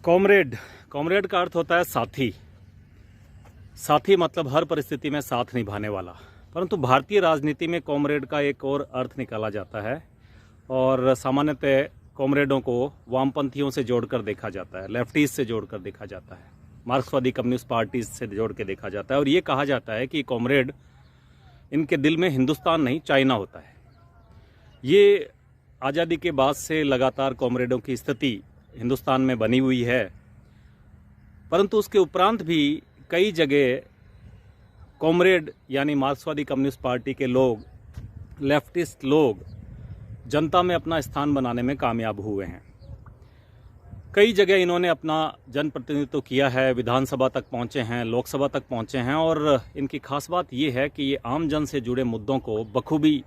Comrade comrade का अर्थ होता है साथी। साथी मतलब हर परिस्थिति में साथ निभाने वाला। परंतु भारतीय राजनीति में कॉमरेड का एक और अर्थ निकाला जाता है और सामान्यतः कॉमरेडों को वामपंथियों से जोड़कर देखा जाता है, लेफ्टीज से जोड़कर देखा जाता है, मार्क्सवादी कम्युनिस्ट पार्टी से जोड़ के देखा जाता है और ये कहा जाता है कि कॉमरेड इनके दिल में हिंदुस्तान नहीं चाइना होता है। ये आज़ादी के बाद से लगातार कॉमरेडों की स्थिति हिंदुस्तान में बनी हुई है, परंतु उसके उपरांत भी कई जगह कॉमरेड यानी मार्क्सवादी कम्युनिस्ट पार्टी के लोग, लेफ्टिस्ट लोग जनता में अपना स्थान बनाने में कामयाब हुए हैं। कई जगह इन्होंने अपना जनप्रतिनिधित्व किया है, विधानसभा तक पहुंचे हैं, लोकसभा तक पहुंचे हैं और इनकी खास बात ये है कि ये आम जन से जुड़े मुद्दों को बखूबी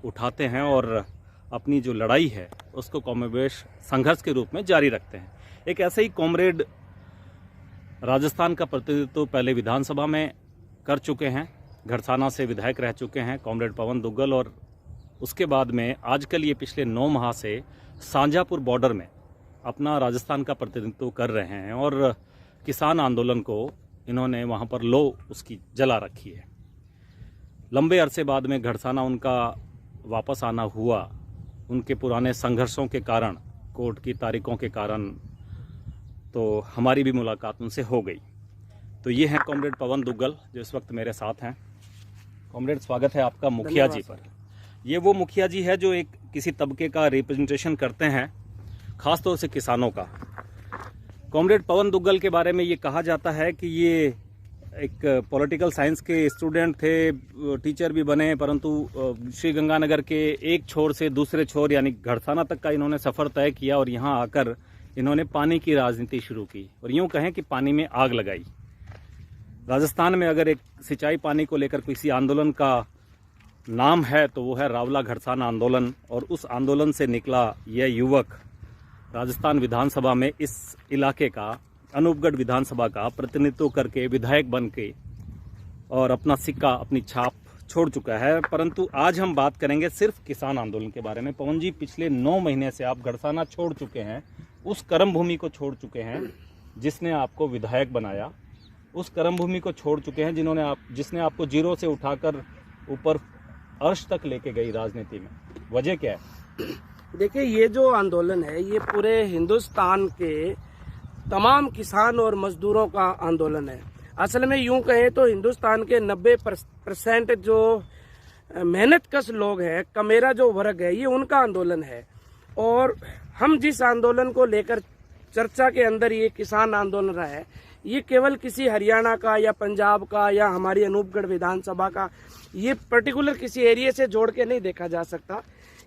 उठाते हैं और अपनी जो लड़ाई है उसको कॉमरेड संघर्ष के रूप में जारी रखते हैं। एक ऐसे ही कॉमरेड राजस्थान का प्रतिनिधित्व पहले विधानसभा में कर चुके हैं, घड़साना से विधायक रह चुके हैं कॉमरेड पवन दुग्गल, और उसके बाद में आजकल ये पिछले 9 माह से सांजापुर बॉर्डर में अपना राजस्थान का प्रतिनिधित्व कर रहे हैं और किसान आंदोलन को इन्होंने वहाँ पर लो उसकी जला रखी है। लंबे अरसे बाद में घड़साना उनका वापस आना हुआ, उनके पुराने संघर्षों के कारण, कोर्ट की तारीखों के कारण, तो हमारी भी मुलाकात उनसे हो गई। तो ये हैं कॉमरेड पवन दुग्गल जो इस वक्त मेरे साथ हैं। कॉमरेड, स्वागत है आपका मुखिया जी पर। ये वो मुखिया जी है जो एक किसी तबके का रिप्रेजेंटेशन करते हैं, खासतौर से किसानों का। कॉमरेड पवन दुग्गल के बारे में ये कहा जाता है कि ये एक पॉलिटिकल साइंस के स्टूडेंट थे, टीचर भी बने, परंतु श्री गंगानगर के एक छोर से दूसरे छोर यानी घड़साना तक का इन्होंने सफ़र तय किया और यहाँ आकर इन्होंने पानी की राजनीति शुरू की और यूँ कहें कि पानी में आग लगाई। राजस्थान में अगर एक सिंचाई पानी को लेकर किसी आंदोलन का नाम है तो वो है रावला घड़साना आंदोलन, और उस आंदोलन से निकला यह युवक राजस्थान विधानसभा में इस इलाके का, अनूपगढ़ विधानसभा का प्रतिनिधित्व करके विधायक बन के और अपना सिक्का, अपनी छाप छोड़ चुका है। परंतु आज हम बात करेंगे सिर्फ किसान आंदोलन के बारे में। पवन जी, पिछले 9 महीने से आप घड़साना छोड़ चुके हैं, उस कर्म भूमि को छोड़ चुके हैं जिसने आपको विधायक बनाया, उस कर्म भूमि को छोड़ चुके हैं जिसने आपको जीरो से उठाकर ऊपर अर्श तक लेके गई राजनीति में। वजह क्या है? देखिए, ये जो आंदोलन है ये पूरे हिंदुस्तान के तमाम किसान और मजदूरों का आंदोलन है। असल में यूं कहें तो हिंदुस्तान के 90% जो मेहनतकश लोग हैं, कमेरा जो वर्ग है, ये उनका आंदोलन है। और हम जिस आंदोलन को लेकर चर्चा के अंदर ये किसान आंदोलन रहा है, ये केवल किसी हरियाणा का या पंजाब का या हमारी अनूपगढ़ विधानसभा का, ये पर्टिकुलर किसी एरिया से जोड़ के नहीं देखा जा सकता।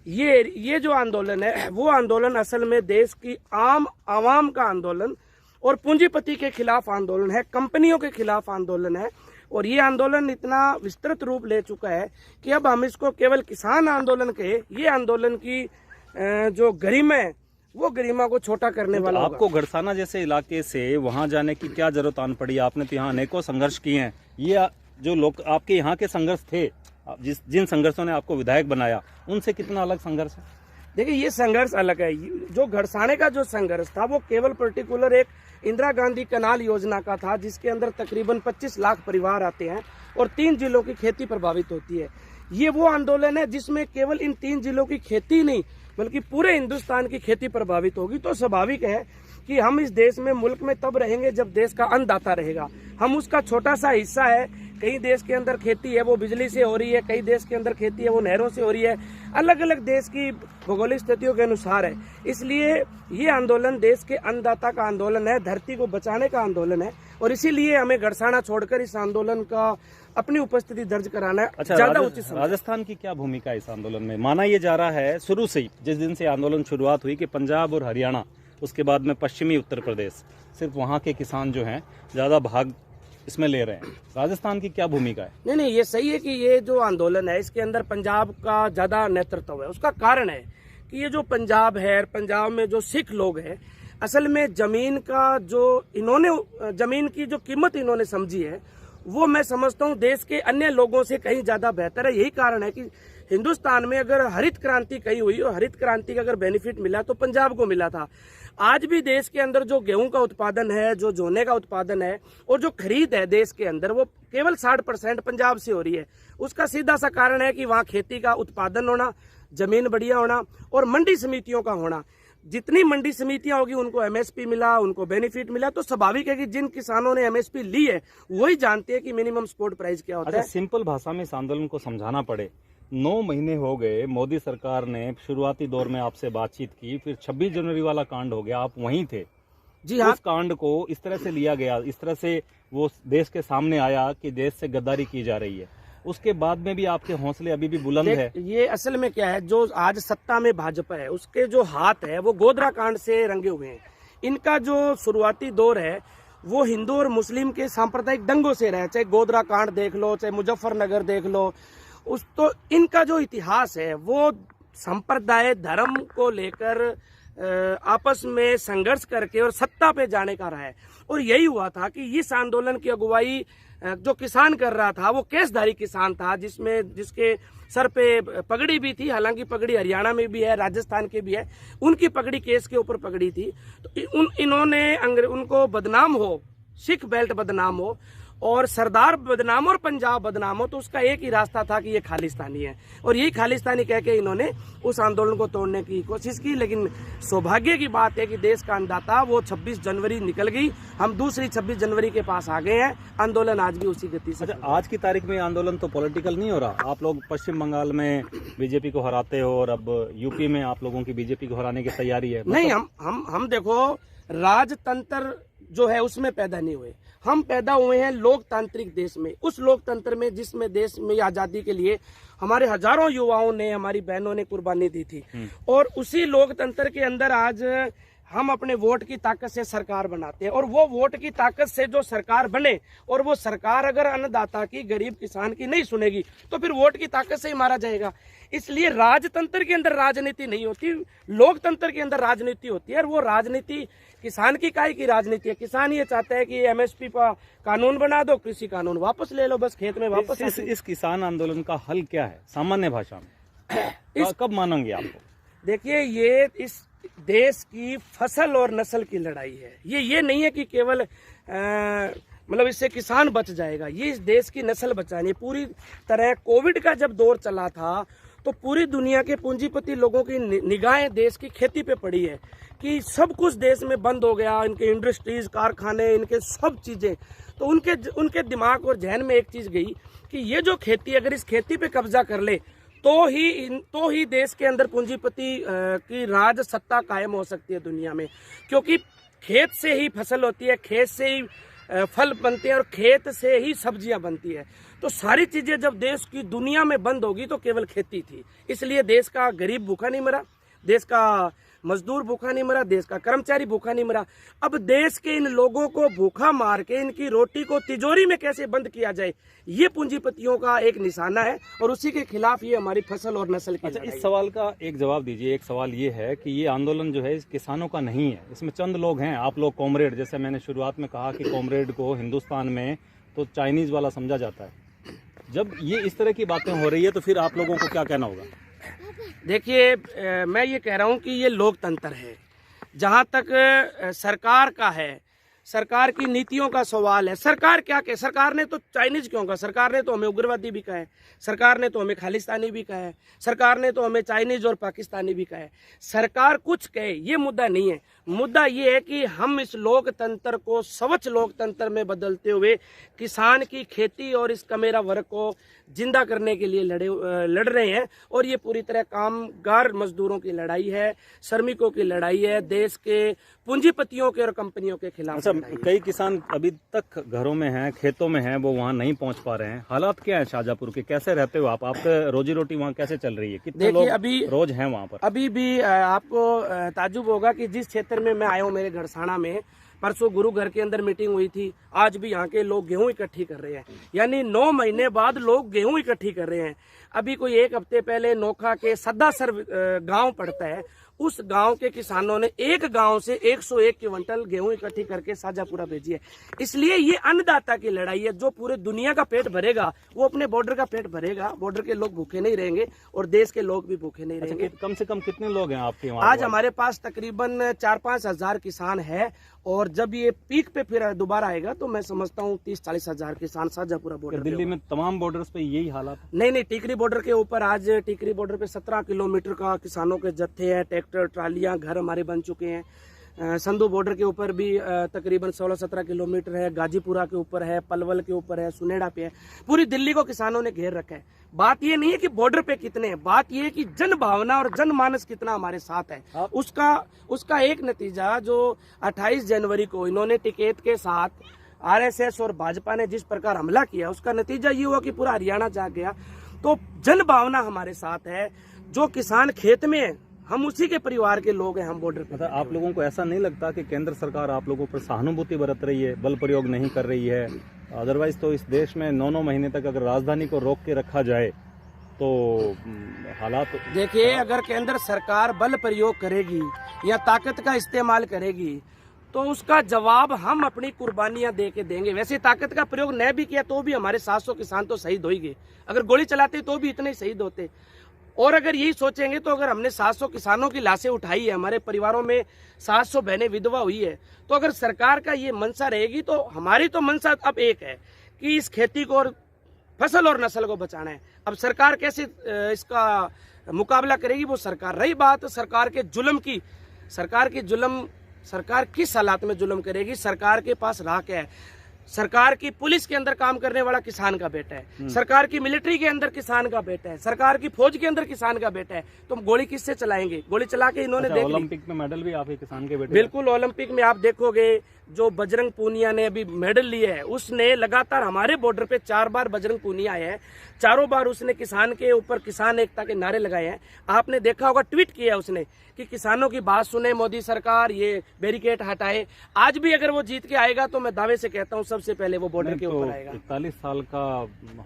ये जो आंदोलन है वो आंदोलन असल में देश की आम आवाम का आंदोलन और पूंजीपति के खिलाफ आंदोलन है, कंपनियों के खिलाफ आंदोलन है। और ये आंदोलन इतना विस्तृत रूप ले चुका है कि अब हम इसको केवल किसान आंदोलन के, ये आंदोलन की जो गरिमा है वो गरिमा को छोटा करने वाला होगा। आपको घड़साना जैसे इलाके से वहां जाने की क्या जरूरत आन पड़ी? आपने तो यहाँ अनेकों संघर्ष किए हैं। ये जो लोग आपके यहाँ के संघर्ष थे, जिन संघर्षों ने आपको विधायक बनाया, उनसे कितना अलग संघर्ष है? देखिए, ये संघर्ष अलग है। जो घड़साने का जो संघर्ष था वो केवल पर्टिकुलर एक इंदिरा गांधी कनाल योजना का था, जिसके अंदर तकरीबन 25 लाख परिवार आते हैं और 3 जिलों की खेती प्रभावित होती है। ये वो आंदोलन है जिसमें केवल इन 3 जिलों की खेती नहीं बल्कि पूरे हिंदुस्तान की खेती प्रभावित होगी। तो स्वाभाविक है कि हम इस देश में, मुल्क में तब रहेंगे जब देश का अन्नदाता रहेगा। हम उसका छोटा सा हिस्सा है। कई देश के अंदर खेती है वो बिजली से हो रही है, कई देश के अंदर खेती है वो नहरों से हो रही है, अलग अलग देश की भौगोलिक स्थितियों के अनुसार है। इसलिए ये आंदोलन देश के अन्नदाता का आंदोलन है, धरती को बचाने का आंदोलन है और इसीलिए हमें घड़साना छोड़कर इस आंदोलन का अपनी उपस्थिति दर्ज कराना है। अच्छा, ज्यादा उचित। राजस्थान की क्या भूमिका है इस आंदोलन में? माना यह जा रहा है शुरू से ही, जिस दिन से आंदोलन शुरुआत हुई, कि पंजाब और हरियाणा, उसके बाद में पश्चिमी उत्तर प्रदेश, सिर्फ वहाँ के किसान जो हैं ज्यादा भाग इसमें ले रहे हैं। राजस्थान की क्या भूमिका है? नहीं, ये सही है कि ये जो आंदोलन है इसके अंदर पंजाब का ज्यादा नेतृत्व है। उसका कारण है कि ये जो पंजाब है, पंजाब में जो सिख लोग हैं, असल में जमीन का जो इन्होंने, जमीन की जो कीमत इन्होंने समझी है वो मैं समझता हूँ देश के अन्य लोगों से कहीं ज्यादा बेहतर है। यही कारण है कि हिंदुस्तान में अगर हरित क्रांति कहीं हुई और हरित क्रांति का अगर बेनिफिट मिला तो पंजाब को मिला था। आज भी देश के अंदर जो गेहूं का उत्पादन है, जो जोने का उत्पादन है और जो खरीद है देश के अंदर, वो केवल 60% पंजाब से हो रही है। उसका सीधा सा कारण है कि वहाँ खेती का उत्पादन होना, जमीन बढ़िया होना और मंडी समितियों का होना। जितनी मंडी समितियां होगी उनको एमएसपी मिला, उनको बेनिफिट मिला, तो स्वाभाविक है कि जिन किसानों ने एमएसपी ली है वही जानते हैं कि मिनिमम सपोर्ट प्राइस क्या होता है। सिंपल भाषा में इस आंदोलन को समझाना पड़े, 9 महीने हो गए, मोदी सरकार ने शुरुआती दौर में आपसे बातचीत की, फिर 26 जनवरी वाला कांड हो गया, आप वहीं थे। जी हाँ, उस कांड को इस तरह से लिया गया, इस तरह से वो देश के सामने आया कि देश से गद्दारी की जा रही है। उसके बाद में भी आपके हौसले अभी भी बुलंद है। ये असल में क्या है, जो आज सत्ता में भाजपा है उसके जो हाथ है वो गोधरा कांड से रंगे हुए हैं। इनका जो शुरुआती दौर है वो हिंदू और मुस्लिम के सांप्रदायिक दंगों से रहे, चाहे गोधरा कांड देख लो, चाहे मुजफ्फरनगर देख लो। उस तो इनका जो इतिहास है वो संप्रदाय धर्म को लेकर आपस में संघर्ष करके और सत्ता पे जाने का रहा है। और यही हुआ था कि इस आंदोलन की अगुवाई जो किसान कर रहा था वो केसधारी किसान था, जिसके सर पे पगड़ी भी थी। हालांकि पगड़ी हरियाणा में भी है, राजस्थान के भी है, उनकी पगड़ी केस के ऊपर पगड़ी थी। तो इन्होंने उनको बदनाम हो, सिख बेल्ट बदनाम हो और सरदार बदनाम और पंजाब बदनाम हो, तो उसका एक ही रास्ता था कि ये खालिस्तानी है। और यही खालिस्तानी कह के इन्होंने उस आंदोलन को तोड़ने की कोशिश की। लेकिन सौभाग्य की बात है कि देश का अन्नदाता वो 26 जनवरी निकल गई, हम दूसरी 26 जनवरी के पास आ गए हैं। आंदोलन आज भी उसी गति से। अच्छा, आज की तारीख में आंदोलन तो पॉलिटिकल नहीं हो रहा। आप लोग पश्चिम बंगाल में बीजेपी को हराते हो और अब यूपी में आप लोगों की बीजेपी को हराने की तैयारी है। नहीं, हम देखो, राजतंत्र जो है उसमें पैदा नहीं हुए, हम पैदा हुए हैं लोकतांत्रिक देश में। उस लोकतंत्र में जिसमें देश में आजादी के लिए हमारे हजारों युवाओं ने, हमारी बहनों ने कुर्बानी दी थी। और उसी लोकतंत्र के अंदर आज हम अपने वोट की ताकत से सरकार बनाते हैं। और वो वोट की ताकत से जो सरकार बने और वो सरकार अगर अन्नदाता की, गरीब किसान की नहीं सुनेगी तो फिर वोट की ताकत से ही मारा जाएगा। इसलिए राजतंत्र के अंदर राजनीति नहीं होती, लोकतंत्र के अंदर राजनीति होती है। और वो राजनीति किसान की काय की राजनीति है। किसान ये चाहता है कि एमएसपी का कानून बना दो, कृषि कानून वापस ले लो, बस खेत में वापस। इस किसान आंदोलन का हल क्या है सामान्य भाषा में? कब मानेंगे आपको? देखिए, ये इस देश की फसल और नस्ल की लड़ाई है। ये नहीं है कि केवल मतलब इससे किसान बच जाएगा, ये इस देश की नस्ल बचानी है पूरी तरह। कोविड का जब दौर चला था तो पूरी दुनिया के पूंजीपति लोगों की निगाहें देश की खेती पे पड़ी है कि सब कुछ देश में बंद हो गया, इनके इंडस्ट्रीज, कारखाने, इनके सब चीजें। तो उनके दिमाग और जहन में एक चीज गई कि ये जो खेती, अगर इस खेती पे कब्जा कर ले तो ही देश के अंदर पूंजीपति की राज सत्ता कायम हो सकती है दुनिया में। क्योंकि खेत से ही फसल होती है, खेत से ही फल बनते हैं और खेत से ही सब्जियां बनती है। तो सारी चीजें जब देश की दुनिया में बंद होगी तो केवल खेती थी। इसलिए देश का गरीब भूखा नहीं मरा, देश का मजदूर भूखा नहीं मरा, देश का कर्मचारी भूखा नहीं मरा। अब देश के इन लोगों को भूखा मार के इनकी रोटी को तिजोरी में कैसे बंद किया जाए, ये पूंजीपतियों का एक निशाना है और उसी के खिलाफ ये हमारी फसल और नस्ल की। अच्छा, इस सवाल का एक जवाब दीजिए। एक सवाल ये है कि ये आंदोलन जो है इस किसानों का नहीं है, इसमें चंद लोग हैं, आप लोग कॉमरेड, जैसे मैंने शुरुआत में कहा कि कॉमरेड को हिंदुस्तान में तो चाइनीज वाला समझा जाता है। जब ये इस तरह की बातें हो रही है तो फिर आप लोगों को क्या कहना होगा? देखिए, मैं ये कह रहा हूँ कि ये लोकतंत्र है। जहाँ तक सरकार का है, सरकार की नीतियों का सवाल है, सरकार क्या कहे? सरकार ने तो चाइनीज क्यों कहा? सरकार ने तो हमें उग्रवादी भी कहा है, सरकार ने तो हमें खालिस्तानी भी कहा है, सरकार ने तो हमें चाइनीज और पाकिस्तानी भी कहा है। सरकार कुछ कहे, ये मुद्दा नहीं है। मुद्दा ये है कि हम इस लोकतंत्र को स्वच्छ लोकतंत्र में बदलते हुए किसान की खेती और इस कमेरा वर्ग को जिंदा करने के लिए लड़ रहे हैं। और ये पूरी तरह कामगार मजदूरों की लड़ाई है, श्रमिकों की लड़ाई है, देश के पूंजीपतियों के और कंपनियों के खिलाफ। अच्छा, कई किसान अभी तक घरों में हैं, खेतों में हैं, वो वहाँ नहीं पहुँच पा रहे हैं। हालात क्या है शाहजहाँपुर के? कैसे रहते हो आप? आपका रोजी रोटी वहाँ कैसे चल रही है? कितने लोग अभी रोज हैं वहाँ पर? अभी भी आपको ताज्जुब होगा कि जिस क्षेत्र में मैं आया हूँ, मेरे घरसाना में परसों गुरु घर के अंदर मीटिंग हुई थी, आज भी यहाँ के लोग गेहूं इकट्ठी कर रहे हैं। यानी 9 महीने बाद लोग गेहूं इकट्ठी कर रहे हैं। अभी कोई एक हफ्ते पहले नोखा के सद्दासर गांव पड़ता है, उस गांव के किसानों ने एक गांव से 101 क्विंटल गेहूं इकट्ठी करके शाहजहांपुरा भेजी है। इसलिए ये अन्नदाता की लड़ाई है। जो पूरे दुनिया का पेट भरेगा वो अपने बॉर्डर का पेट भरेगा। बॉर्डर के लोग भूखे नहीं रहेंगे और देश के लोग भी भूखे नहीं रहेंगे। अच्छा, कम से कम कितने लोग हैं आपके वहाँ? आज हमारे पास तकरीबन 4-5 हजार किसान है और जब ये पीक पे फिर दोबारा आएगा तो मैं समझता हूँ 30-40 हजार किसान शाहजहांपुरा बॉर्डर। दिल्ली में तमाम बॉर्डर्स पे यही हालात? नहीं, टीकरी बॉर्डर के ऊपर आज टीकरी बॉर्डर पे 17 किलोमीटर का किसानों के जत्थे हैं, ट्रैक्टर ट्रालियां, घर हमारे बन चुके हैं। संधू बॉर्डर के ऊपर भी तकरीबन 16-17 किलोमीटर है, गाजीपुरा के ऊपर है, पलवल के ऊपर है, सुनेड़ा पे है। पूरी दिल्ली को किसानों ने घेर रखा है। बात ये नहीं है कि बॉर्डर पे कितने हैं, बात ये है कि जन भावना और जनमानस कितना हमारे साथ है। उसका एक नतीजा जो 28 जनवरी को इन्होंने टिकैत के साथ आरएसएस और भाजपा ने जिस प्रकार हमला किया, उसका नतीजा ये हुआ कि पूरा हरियाणा जाग गया। तो जन भावना हमारे साथ है। जो किसान खेत में है, हम उसी के परिवार के लोग हैं, हम बॉर्डर पे। मतलब आप लोगों को ऐसा नहीं लगता कि केंद्र सरकार आप लोगों पर सहानुभूति बरत रही है, बल प्रयोग नहीं कर रही है? अदरवाइज तो इस देश में 9-9 महीने तक अगर राजधानी को रोक के रखा जाए तो हालात। देखिए, अगर केंद्र सरकार बल प्रयोग करेगी या ताकत का इस्तेमाल करेगी तो उसका जवाब हम अपनी कुर्बानियां दे के देंगे। वैसे ताकत का प्रयोग न भी किया तो भी हमारे 700 किसान तो शहीद हो ही गए। अगर गोली चलाते तो भी इतने शहीद होते। और अगर यही सोचेंगे तो अगर हमने 700 किसानों की लाशें उठाई है, हमारे परिवारों में 700 बहनें विधवा हुई है, तो अगर सरकार का ये मंशा रहेगी तो हमारी तो मंशा अब एक है कि इस खेती को और फसल और नस्ल को बचाना है। अब सरकार कैसे इसका मुकाबला करेगी वो सरकार। रही बात सरकार के जुल्म की, सरकार किस हालात में जुल्म करेगी? सरकार के पास राह क्या है? सरकार की पुलिस के अंदर काम करने वाला किसान का बेटा है, सरकार की मिलिट्री के अंदर किसान का बेटा है, सरकार की फौज के अंदर किसान का बेटा है। तो गोली किससे चलाएंगे? गोली चला के इन्होंने देख ली। ओलंपिक में मेडल भी आपके किसान के बेटे? बिल्कुल, ओलंपिक में आप देखोगे जो बजरंग पूनिया ने अभी मेडल लिया है, उसने लगातार हमारे बॉर्डर पे 4 बार बजरंग पूनिया आया है, चारों बार उसने किसान के ऊपर किसान एकता के नारे लगाए हैं। आपने देखा होगा, ट्वीट किया उसने कि किसानों की बात सुने मोदी सरकार, ये बैरिकेड हटाए। आज भी अगर वो जीत के आएगा तो मैं दावे से कहता हूँ सबसे पहले वो बॉर्डर के ऊपर आएगा। 41 साल का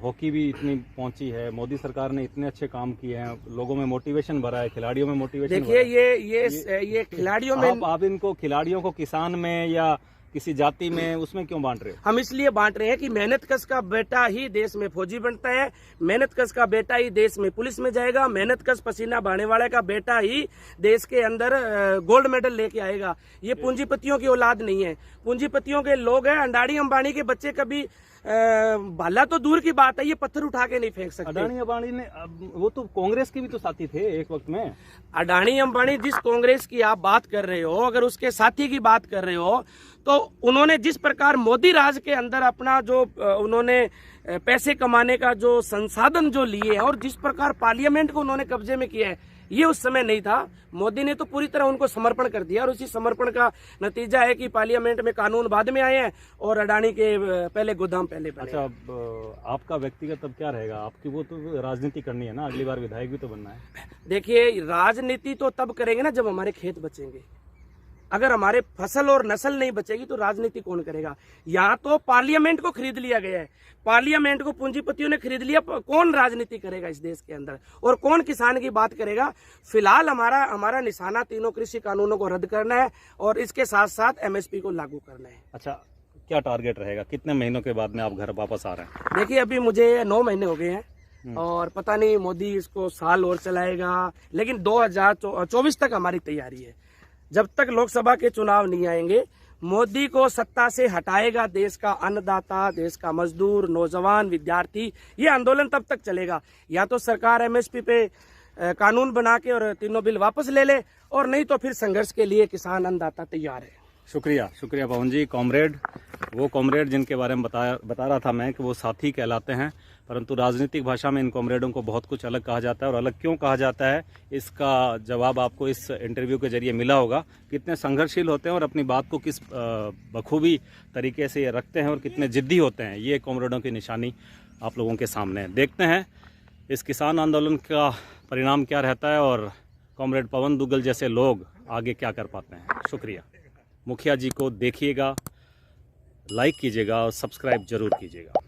हॉकी भी इतनी पहुंची है, मोदी सरकार ने इतने अच्छे काम किए हैं, लोगों में मोटिवेशन भरा है, खिलाड़ियों में मोटिवेशन। देखिए, ये खिलाड़ियों में आप इनको खिलाड़ियों को किसान में या किसी जाति में उसमें क्यों बांट रहे हो? हम इसलिए बांट रहे हैं कि मेहनत कश का बेटा ही देश में फौजी बनता है, मेहनत कश का बेटा ही देश में पुलिस में जाएगा, मेहनत कश पसीना बहाने वाले का बेटा ही देश के अंदर गोल्ड मेडल लेके आएगा। ये पूंजीपतियों की औलाद नहीं है, पूंजीपतियों के लोग हैं। अडानी अंबानी के बच्चे कभी भाला तो दूर की बात है, ये पत्थर उठा के नहीं फेंक सकते। अडानी अंबानी ने, वो तो कांग्रेस के भी तो साथी थे एक वक्त में। अडानी अंबानी जिस कांग्रेस की आप बात कर रहे हो, अगर उसके साथी की बात कर रहे हो, तो उन्होंने जिस प्रकार मोदी राज के अंदर अपना जो उन्होंने पैसे कमाने का जो संसाधन जो लिए हैं और जिस प्रकार पार्लियामेंट को उन्होंने कब्जे में किया है, ये उस समय नहीं था। मोदी ने तो पूरी तरह उनको समर्पण कर दिया और उसी समर्पण का नतीजा है कि पार्लियामेंट में कानून बाद में आए हैं और अडानी के पहले गोदाम पहले बने। अच्छा, अब आपका व्यक्तिगत अब क्या रहेगा? आपकी वो तो राजनीति करनी है ना, अगली बार विधायक भी तो बनना है। देखिए, राजनीति तो तब करेंगे ना जब हमारे खेत बचेंगे। अगर हमारे फसल और नस्ल नहीं बचेगी तो राजनीति कौन करेगा? यहाँ तो पार्लियामेंट को खरीद लिया गया है, पार्लियामेंट को पूंजीपतियों ने खरीद लिया। कौन राजनीति करेगा इस देश के अंदर और कौन किसान की बात करेगा? फिलहाल हमारा निशाना तीनों कृषि कानूनों को रद्द करना है और इसके साथ साथ एमएसपी को लागू करना है। अच्छा, क्या टारगेट रहेगा? कितने महीनों के बाद में आप घर वापस आ रहे हैं? देखिए, अभी मुझे 9 महीने हो गए हैं और पता नहीं मोदी इसको साल और चलाएगा, लेकिन 2024 तक हमारी तैयारी है। जब तक लोकसभा के चुनाव नहीं आएंगे, मोदी को सत्ता से हटाएगा देश का अन्नदाता, देश का मजदूर, नौजवान, विद्यार्थी। ये आंदोलन तब तक चलेगा। या तो सरकार एमएसपी पे कानून बना के और तीनों बिल वापस ले ले, और नहीं तो फिर संघर्ष के लिए किसान अन्नदाता तैयार है। शुक्रिया पवन जी। कॉमरेड, वो कॉमरेड जिनके बारे में बता रहा था मैं कि वो साथी कहलाते हैं, परंतु राजनीतिक भाषा में इन कॉमरेडों को बहुत कुछ अलग कहा जाता है। और अलग क्यों कहा जाता है, इसका जवाब आपको इस इंटरव्यू के जरिए मिला होगा। कितने संघर्षशील होते हैं और अपनी बात को किस बखूबी तरीके से ये रखते हैं और कितने जिद्दी होते हैं, ये कॉमरेडों की निशानी आप लोगों के सामने है। देखते हैं इस किसान आंदोलन का परिणाम क्या रहता है और कॉमरेड पवन दुग्गल जैसे लोग आगे क्या कर पाते हैं। शुक्रिया। मुखिया जी को देखिएगा, लाइक कीजिएगा और सब्सक्राइब जरूर कीजिएगा।